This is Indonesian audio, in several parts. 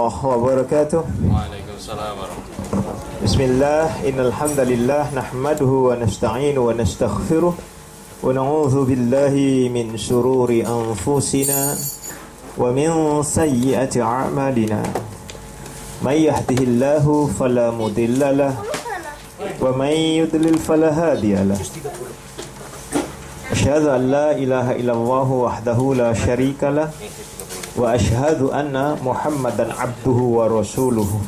warahmatullahi wabarakatuh. Waalaikumsalam warahmatullahi wabarakatuh. Bismillah, innal hamdalillah nahmaduhu wa nasta'inu wa nastaghfiruh wa na'udzu billahi min shururi anfusina wa min sayyiati a'malina. May yahdihillahu fala mudilla lahu wa may yudlil fala hadiya lahu. Asyhadu an la ilaha illallah wahdahu la syarika lahu wa asyhadu anna Muhammadan abduhu wa rasuluhu.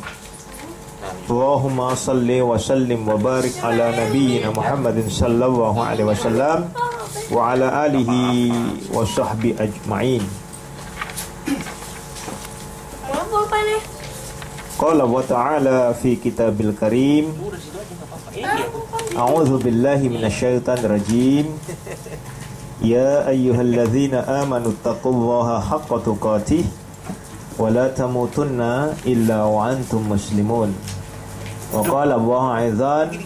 Allahumma salli wa sallim wa barik ala nabiyyina Muhammadin sallallahu alaihi wasallam wa ala alihi wa sahbi ajma'in. Qala wa ta'ala fi kitabil karim, a'udzu billahi minasyaitonir rajim. Ya ayyuhalladzina amanu taqullaha haqqa tuqatih wa la tamutunna illa wa antum muslimun. Wa qala Allahu aizan,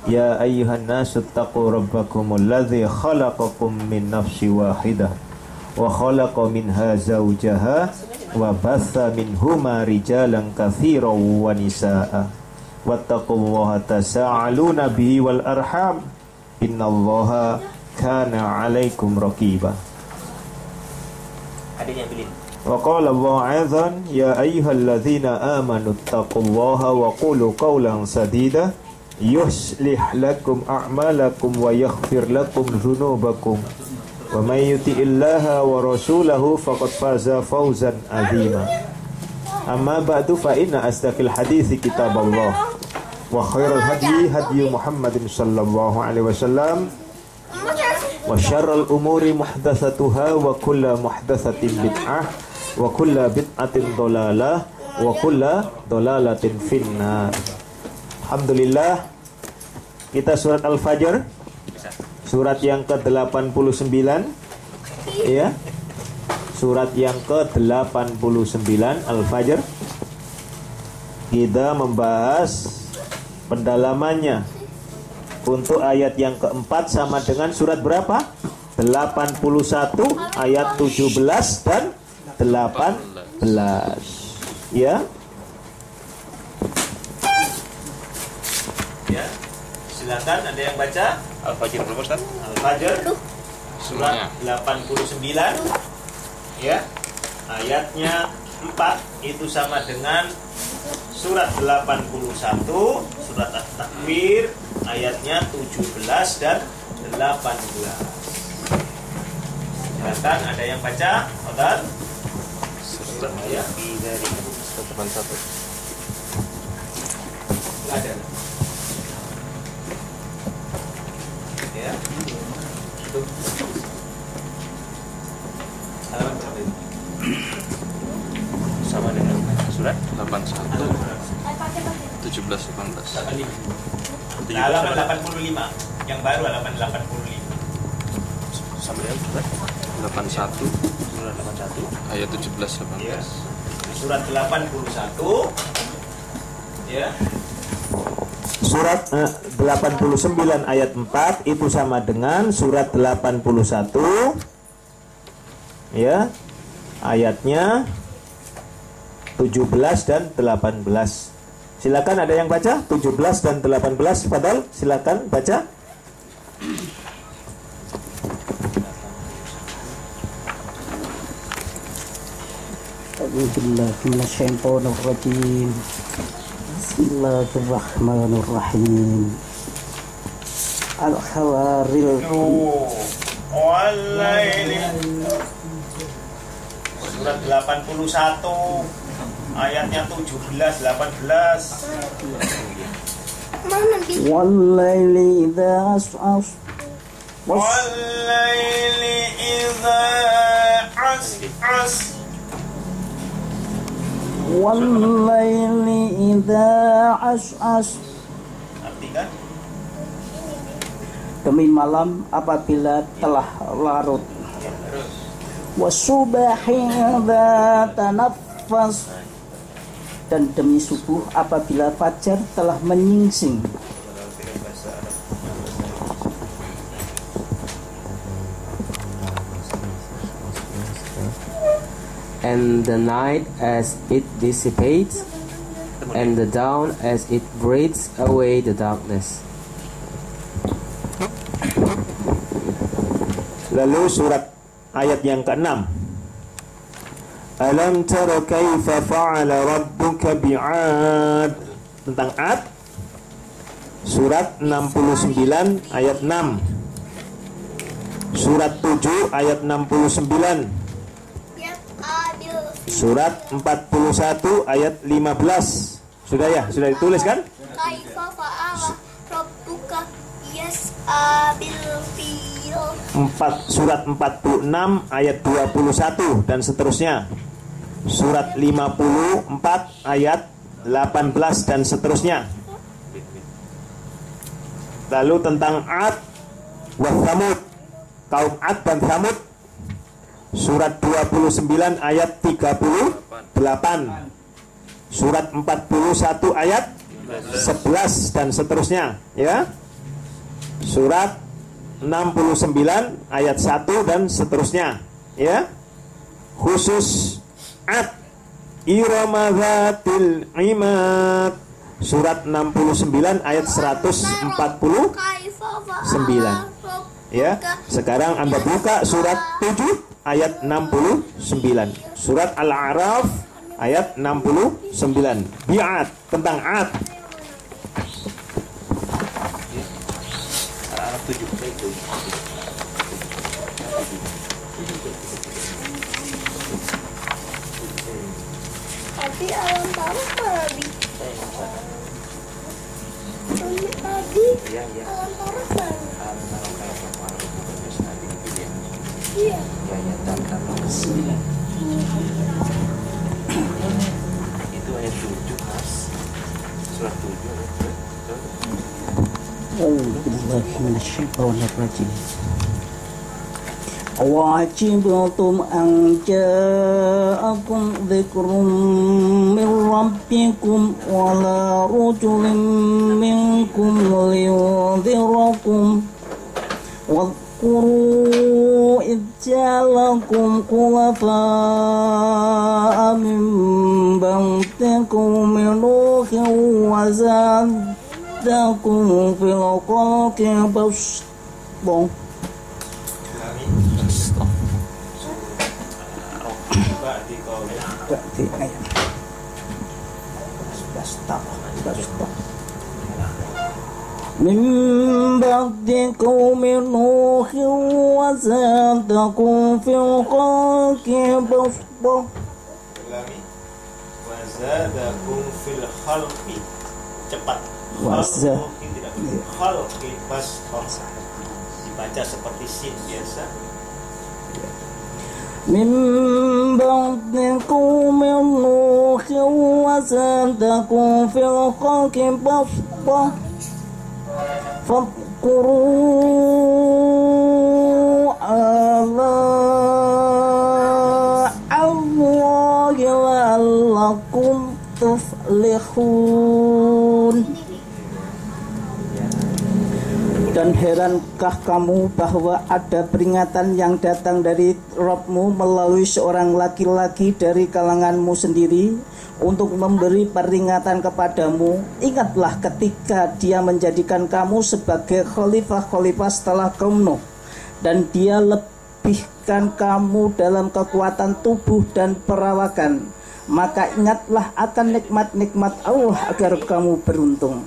ya ayyuhan nasu taqu rabbakumul ladzi khalaqakum min nafsin wahidah wa khalaqa minha zawjaha wa batha minhuma rijalan katsiran wa nisaa wattaqullaha tasaaluna bihi wal arham innallaha kana 'alaikum raqiba. Adanya bilin. Wa qala Allahu aidan, ya ayyuhalladzina amanu taqullaha wa qulu qawlan sadida yuslih lakum a'malakum wa yaghfir lakum dzunubakum wa may yuti'illaha wa rasulahu faqad faza fawzan 'azima. Amma ba'du, fa inna asdaqil hadithi kitaballah wa khairal hadyi hadyu Muhammadin sallallahu alaihi wasallam wa syarrul umuri muhdatsatuha wa kullu muhdatsatin bid'ah wa kullu bid'atin dhalalah wa kullu dhalalatin finnar. Alhamdulillah, kita surat Al-Fajr, surat yang ke-89, ya. Surat yang ke-89 Al-Fajr. Kita membahas pendalamannya. Untuk ayat yang keempat sama dengan surat berapa? 81 ayat 17 dan 18. Ya. Ya. Silakan, ada yang baca Al-Fajr berapa, Ustaz? Al-Fajr surat Semuanya. 89. Ya. Ayatnya 4 itu sama dengan surat 81, surat At-Takwir ayatnya 17 dan 18. Silakan, ada yang baca? Otan? Surat Ya. dari 81. Enggak ada. Ya. Itu. Halaman berapa itu? Sama dengan surat 81, 17, 18. 85. Halaman 85. Yang baru halaman 85. Sama dengan surat 81, Surat 81. ayat 17, 18. Ya. Surat 81. Ya. Surat 89 ayat 4 itu sama dengan surat 81. Ya. Ayatnya 17 dan 18. Silakan, ada yang baca 17 dan 18. Fadal, silakan baca. Bismillahirrahmanirrahim. Bismillahirrahmanirrahim. Al-Khawaril Surat 81 ayatnya 17, 18. Wal-laili idza as'as Wal-laili idza as'as. Wal-laili idza as'as. Artikan? Demi malam apabila telah larut. Ya, terus. Wasubahi idza tanaffas. Dan demi subuh apabila fajar telah menyingsing. and the night as it dissipates, and the dawn as it breaks away the darkness. Lalu surat ayat yang ke-6. Alam tara kaifa fa'ala rabbuka bi'ad. Tentang Ad. Surat 69 ayat 6. Surat 7 ayat 69. Surat 41 ayat 15. Sudah ya? Sudah ditulis kan? Kaifa fa'ala rabbuka yas'abil fil. Surat 46 ayat 21 dan seterusnya. Surat 54 ayat 18 dan seterusnya. Lalu tentang Ad wa Thamud, kaum Ad dan Thamud, surat 29 ayat 38, surat 41 ayat 11 dan seterusnya, ya. Surat 69 ayat 1 dan seterusnya, ya. Khusus Ad, Irama Dzatil Imad, surat 69 ayat 149. Ya, sekarang Anda buka surat 7 ayat 69. Surat Al-A'raf ayat 69. Bi'ad, tentang Ad. Tapi alam taruh tadi. Tadi alam taruh kan. Iya. Itu ayat 7, Mas. Surat 7. Wajibtum an ja'akum dzikrum min rabbikum wa la rajulun minkum liyunzirakum wadhkuru idh ja'alakum khulafa'a min ba'di qaumin Nuhin wa zadakum fil khalqi basta. Min ba'di qaumin Nuhin wa zadakum fil khalqi basta. Wa zadakum fil khalqi. Cepat. Khalqi tidak khalqi basta. Dibaca seperti sin biasa. Min ba'di qaumin Nuhin wa zadakum fil khalqi basta. Fadhkuru ala Allahi la'allakum tuflihun. Dan herankah kamu bahwa ada peringatan yang datang dari Rabb-mu melalui seorang laki-laki dari kalanganmu sendiri untuk memberi peringatan kepadamu? Ingatlah ketika dia menjadikan kamu sebagai khalifah-khalifah setelah kaum Nuh, dan dia lebihkan kamu dalam kekuatan tubuh dan perawakan. Maka ingatlah akan nikmat-nikmat Allah agar kamu beruntung.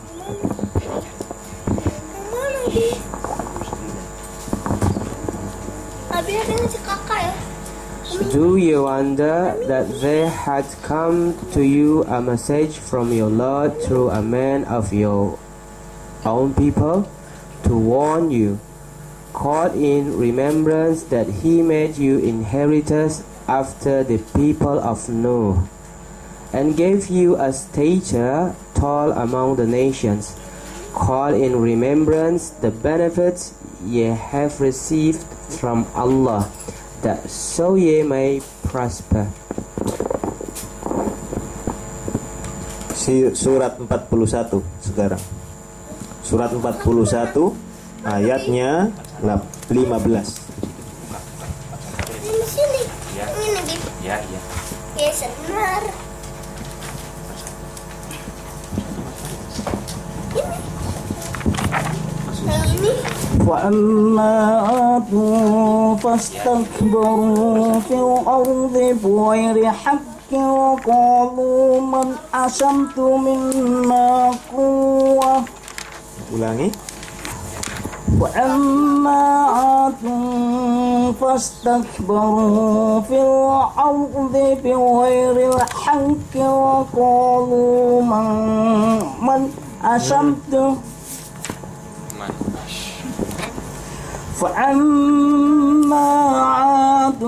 Do you wonder that there had come to you a message from your Lord through a man of your own people to warn you, called in remembrance that he made you inheritors after the people of Noah, and gave you a stature tall among the nations, call in remembrance the benefits ye have received from Allah, that so ye may prosper. Surat 41 sekarang. Surat 41 ayatnya 15. Di sini. Ya. Ini. Ya. Ya senar. Ini. وأما عاد فاستكبروا في الأرض بغير حق وقالوا من أشد منا قوة. Ulangi. وأما عاد فاستكبروا في الأرض بغير الحق وقالوا من أشد. فأما عاد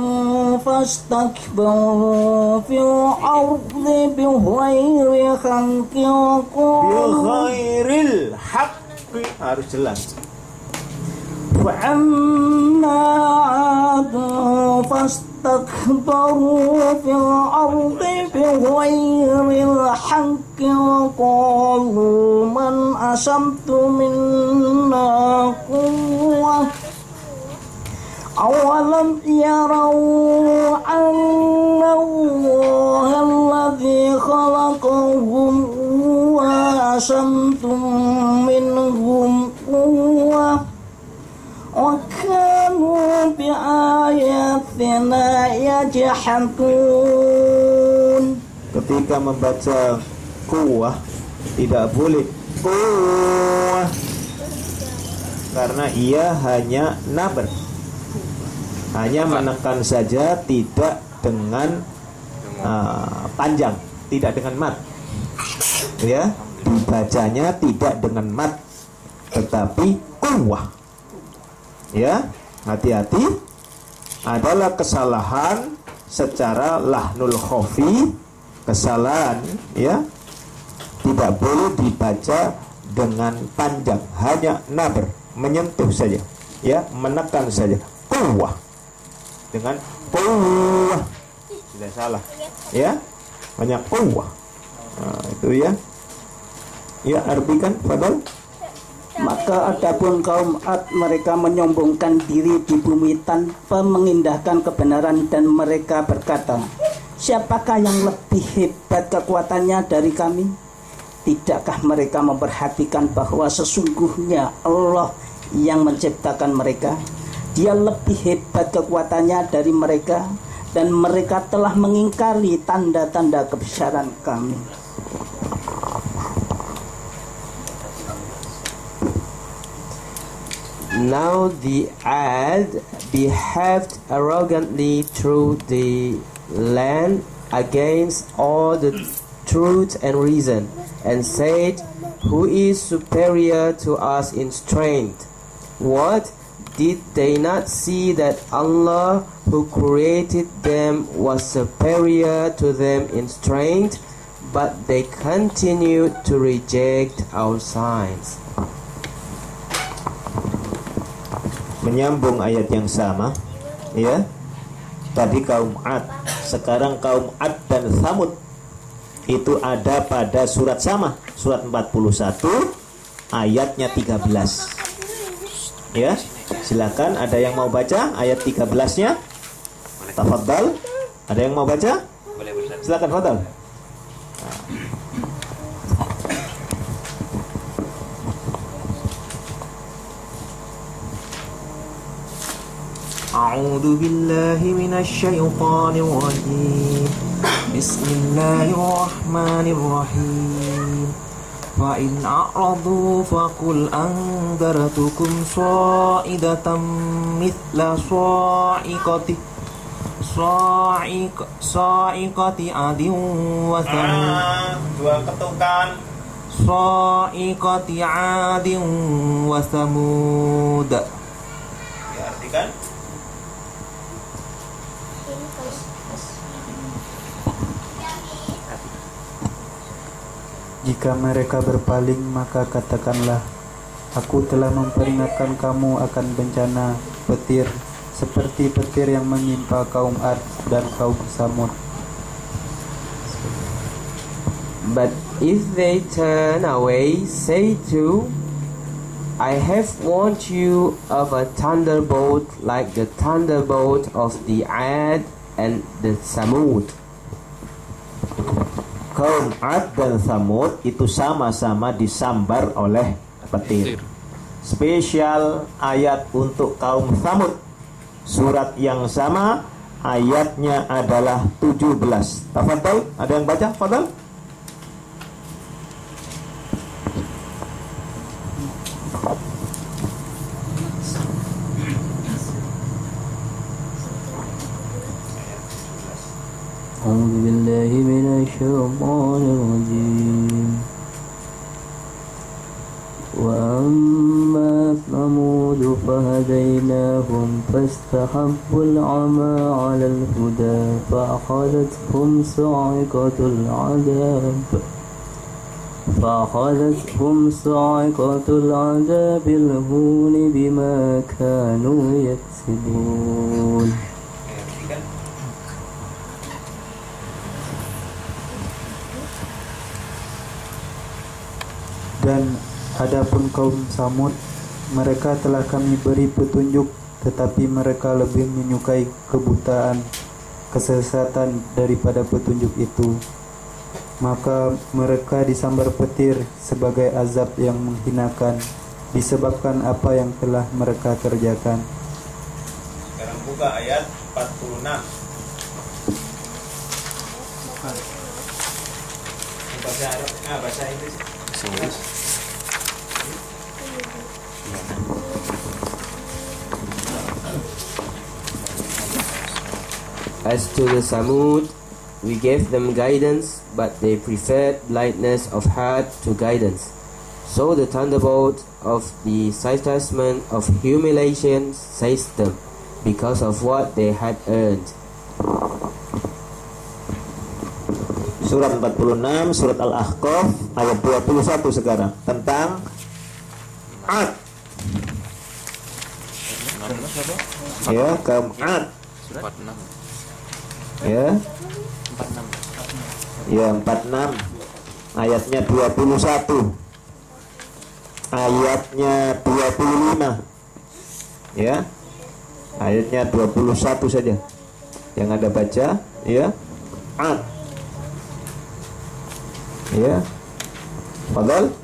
فاستكبروا في الأرض بغير الحق وقالوا Bighairil haqqi, harus jelas. فأما عاد فاستكبروا في الأرض بغير الحق وقالوا من أشد منا قوة أولم يروا أن الله الذي خلقهم هو أشد منهم قوة وكانوا بآياتنا يجحدون. Ketika membaca kuwah tidak boleh kuwah, karena ia hanya naber, hanya menekan saja, tidak dengan panjang, tidak dengan mat, ya, dibacanya tidak dengan mat, tetapi kuwah. Ya, hati-hati, adalah kesalahan secara lahnul khofi, kesalahan, ya, tidak boleh dibaca dengan panjang, hanya naber, menyentuh saja, ya, menekan saja, kuwah, dengan kuwah, tidak salah, ya, banyak kuwah. Nah, itu ya, ya, artikan, Fadal. Maka adapun kaum Ad, mereka menyombongkan diri di bumi tanpa mengindahkan kebenaran, dan mereka berkata, siapakah yang lebih hebat kekuatannya dari kami? Tidakkah mereka memperhatikan bahwa sesungguhnya Allah yang menciptakan mereka? Dia lebih hebat kekuatannya dari mereka, dan mereka telah mengingkari tanda-tanda kebesaran kami. Now the Ad behaved arrogantly through the land against all the truth and reason, and said, who is superior to us in strength? What? Did they not see that Allah who created them was superior to them in strength? But they continued to reject our signs. Menyambung ayat yang sama, ya. Tadi kaum Ad, sekarang kaum Ad dan Tsamud. Itu ada pada surat sama, surat 41 ayatnya 13. Ya, silakan, ada yang mau baca ayat 13-nya? Tafadhal. Ada yang mau baca? Silakan, Fadal. أعوذ بالله من الشيطان الرجيم بسم الله الرحمن الرحيم فإن أعرضوا فقل أنذرتكم صاعقة مثل صاعقة عاد وثمود صاعقة عاد وثمود. Diartikan? Jika mereka berpaling, maka katakanlah, aku telah memperingatkan kamu akan bencana petir seperti petir yang menimpa kaum Ad dan kaum Tsamud. But if they turn away, say too, I have warned you of a thunderbolt like the thunderbolt of the Ad and the Tsamud. kaum Ad dan Samud itu sama-sama disambar oleh petir. Spesial ayat untuk kaum Samud. Surat yang sama, ayatnya adalah 17. Tafadhal, ada yang baca? Tafadhal. أعوذ بالله من الشيطان الرجيم وأما ثمود فهديناهم فاستحبوا العمى على الهدى فأخذتهم صاعقة العذاب الهون بما كانوا يكسبون. Dan adapun kaum Samud, mereka telah kami beri petunjuk, tetapi mereka lebih menyukai kebutaan, kesesatan daripada petunjuk itu. Maka mereka disambar petir sebagai azab yang menghinakan, disebabkan apa yang telah mereka kerjakan. Sekarang buka ayat 46. Bahasa Arab, bahasa Inggris. As to the Samud, we gave them guidance, but they preferred lightness of heart to guidance. So the thunderbolt of the chastisement of humiliation seized them, because of what they had earned. Surat 46, surat Al-Ahqaf, ayat 21 sekarang, tentang Ad. Ya, kaum Ad. Ya. Ya, 46. Ayatnya 21. Ayatnya 25. Ya. Ayatnya 21 saja. Yang ada baca, ya. Ad. Ya. Fadhal.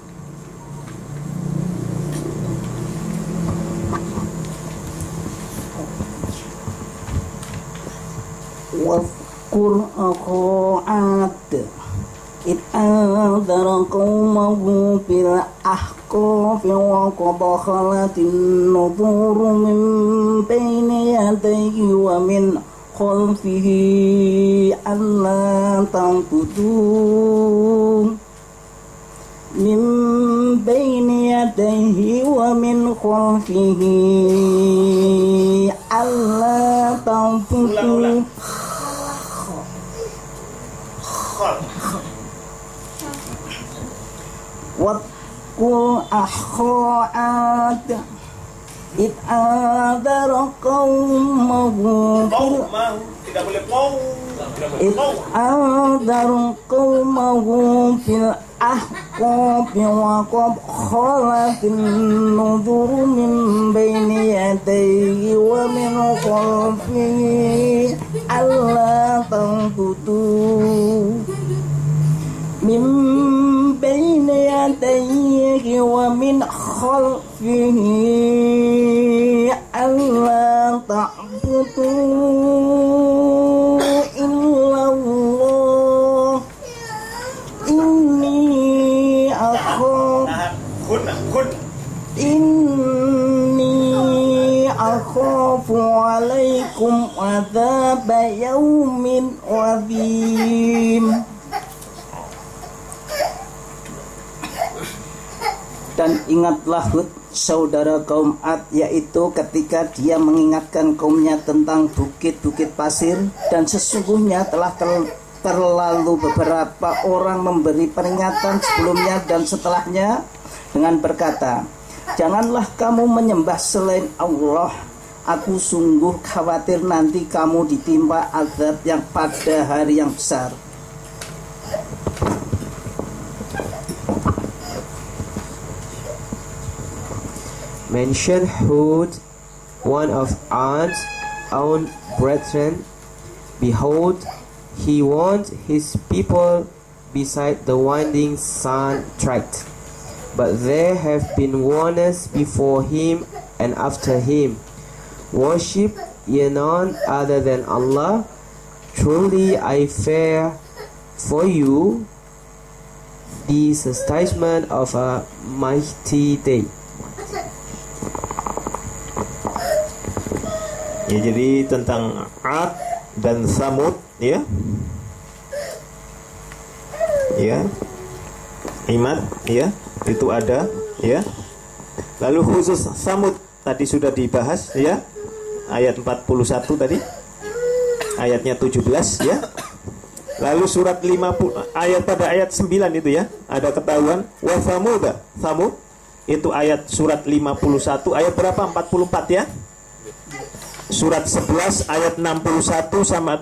واذكر أخا عاد إذ أنذر قومه بالأحقاف وقد خلت النذور من بين يديه ومن خلفه ألا تعبدوا من بين يديه ومن خلفه ألا تعبدوا واذكر أخا عاد إذ أنذر قومه إذ أنذر قومه بالأحقاف وقد خلت النذر من بين يديه ومن خلفه ألا تعبدوا من بين يديه ومن خلفه ألا تعبدوا إلا الله إني أخاف عليكم عذاب يوم عظيم. Dan ingatlah Hud, saudara kaum Ad, yaitu ketika dia mengingatkan kaumnya tentang bukit-bukit pasir, dan sesungguhnya telah terlalu beberapa orang memberi peringatan sebelumnya dan setelahnya dengan berkata, janganlah kamu menyembah selain Allah, aku sungguh khawatir nanti kamu ditimpa azab yang pada hari yang besar. Mention Hud, one of Ad's own brethren. Behold, he warned his people beside the winding sun tract. But there have been warners before him and after him. Worship ye none other than Allah. Truly I fear for you the chastisement of a mighty day. Ya, jadi tentang Ad dan Samud, ya. Ya. Imad, ya. Itu ada, ya. Lalu khusus Samud tadi sudah dibahas, ya. Ayat 41 tadi. Ayatnya 17, ya. Lalu surat 50 ayat pada ayat 9 itu, ya. Ada ketahuan wa Samuda. Samud itu ayat surat 51 ayat berapa? 44, ya. Surat 11 ayat 61 sama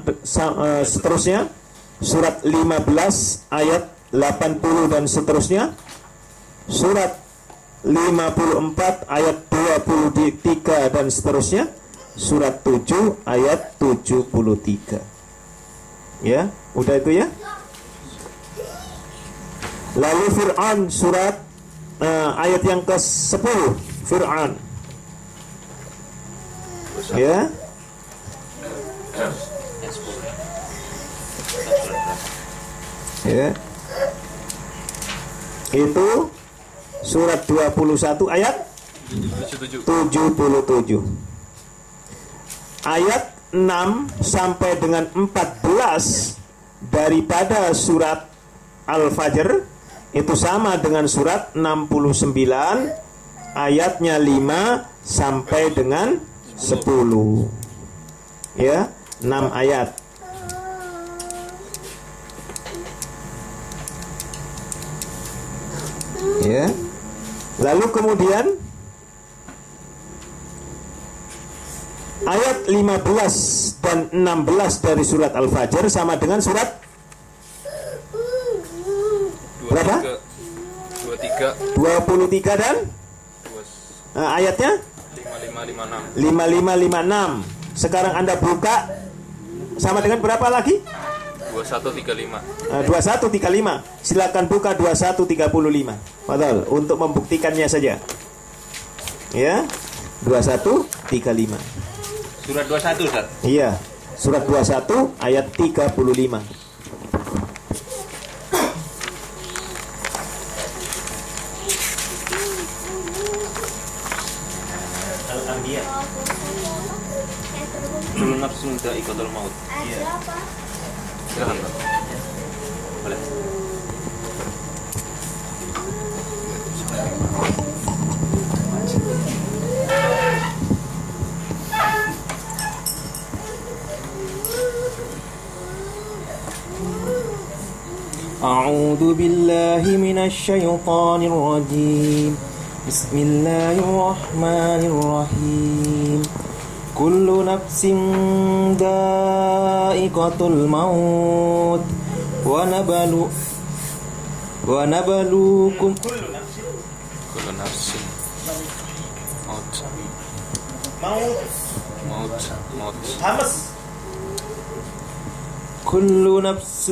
seterusnya. Surat 15 ayat 80 dan seterusnya. Surat 54 ayat 23 dan seterusnya. Surat 7 ayat 73. Ya, udah itu, ya. Lalu Fir'aun surat ayat yang ke-10, Fir'aun. Ya. Ya. Itu surat 21 ayat 77. Ayat 6 sampai dengan 14 daripada surat Al-Fajr itu sama dengan surat 69 ayatnya 5 sampai dengan 10. Ya, 6 ayat. Ya. Lalu kemudian ayat 15 dan 16 dari surat Al-Fajr sama dengan surat berapa? 23 dan ayatnya 5556. Sekarang Anda buka sama dengan berapa lagi? 2135. 2135. Silakan buka 2135. Padahal untuk membuktikannya saja. Ya. 2135. Surat 21, Ustaz. Iya. Surat 21 ayat 35. Al-Anbiya. Kullu nafsin dha'iqatul maut. Iya. Silakan, Pak. Boleh. أعوذ بالله من الشيطان الرجيم بسم الله الرحمن الرحيم كل نفس ذائقة الموت ونبلوكم Kullu nafsin maut. Hamas. كل نفس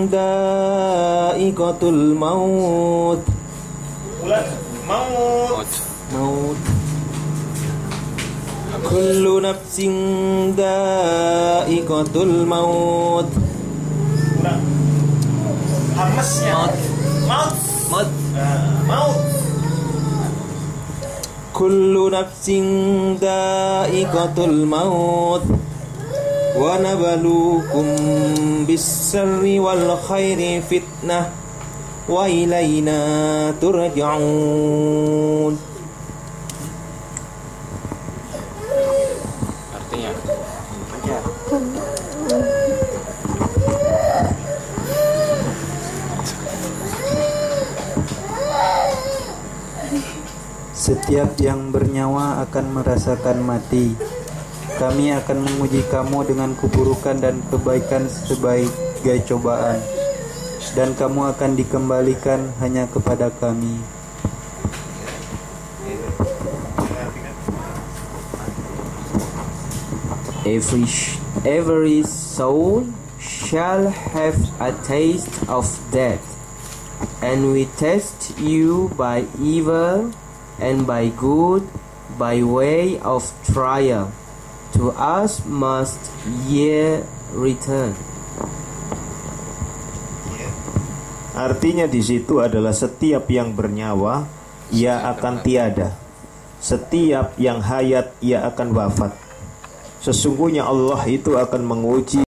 ذائقة الموت موت كل نفس ذائقة الموت Hamasnya. Maut. كل نفس ذائقة الموت ونبلوكم بالسر والخير فتنة وإلينا ترجعون. Artinya Setiap yang bernyawa akan merasakan mati. Kami akan menguji kamu dengan keburukan dan kebaikan sebagai cobaan, dan kamu akan dikembalikan hanya kepada kami. Every soul shall have a taste of death, and we test you by evil and by good, by way of trial. To us must ye return. Artinya di situ adalah setiap yang bernyawa ia akan tiada. Setiap yang hayat ia akan wafat. Sesungguhnya Allah itu akan menguji